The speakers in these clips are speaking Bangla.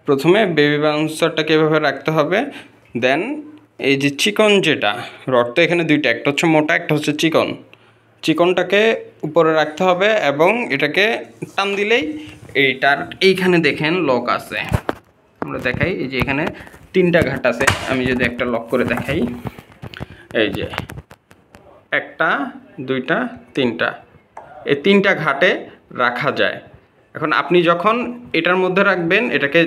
প্রথমে বেবি বাউন্সারটাকে এভাবে রাখতে হবে, দেন এই যে চিকন যেটা রড, তো এখানে দুইটা, একটা হচ্ছে মোটা, একটা হচ্ছে চিকন। চিকনটাকে উপরে রাখতে হবে এবং এটাকে টান দিলেই এইটার এইখানে দেখেন লক আছে, আমরা দেখাই এই যে এখানে 3টা ঘাট আছে। আমি যদি একটা লক করে দেখাই, এই যে 1টা 2টা 3টা, এই 3টা ঘাটে রাখা যায়। এখন আপনি যখন এটার মধ্যে রাখবেন, এটাকে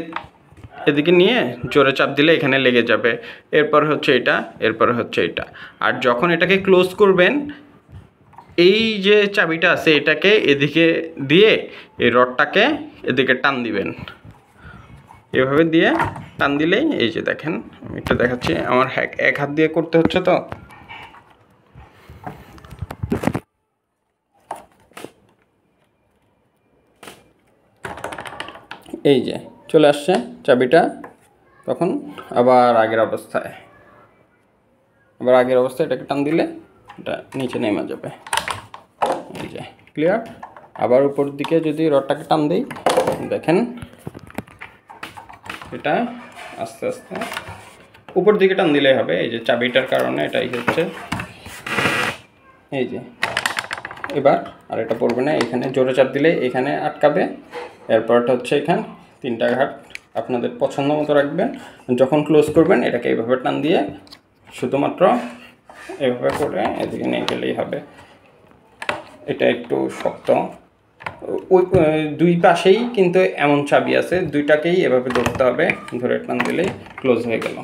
এদিকে নিয়ে জোরে চাপ দিলে এখানে লেগে যাবে, এরপর হচ্ছে এটা, এরপর হচ্ছে এটা। আর যখন এটাকে ক্লোজ করবেন, এই যে চাবিটা আছে এটাকে এদিকে দিয়ে এই রডটাকে এদিকে টান দিবেন, এভাবে দিয়ে টান দিলেই এই যে দেখেন, আমি একটু দেখাচ্ছি, আমার এক হাত দিয়ে করতে হচ্ছে তো, এই যে চলে আসছে চাবিটা, তখন আবার আগের অবস্থায়, এটাকে টান দিলে এটা নিচে নেমে যাবে, এই যে ক্লিয়ার। আবার উপর দিকে যদি রডটাকে টান দিই, দেখেন এটা আস্তে আস্তে উপর দিকে টান দিলেই হবে, এই যে চাবিটার কারণে এটাই হচ্ছে, এই যে এবার আর এটা পড়বে না, এখানে জোরে চাপ দিলে এখানে আটকাবে। এরপরটা হচ্ছে এখানে 3টা ঘাট আপনাদের পছন্দ মতো রাখবেন, যখন ক্লোজ করবেন এটাকে এইভাবে টান দিয়ে শুধুমাত্র এভাবে করে এদিকে নিয়ে গেলেই হবে। এটা একটু শক্ত, ওই 2 পাশেই কিন্তু এমন চাবি আছে, 2টাকেই এভাবে ধরতে হবে, ধরে টান দিলেই ক্লোজ হয়ে গেল।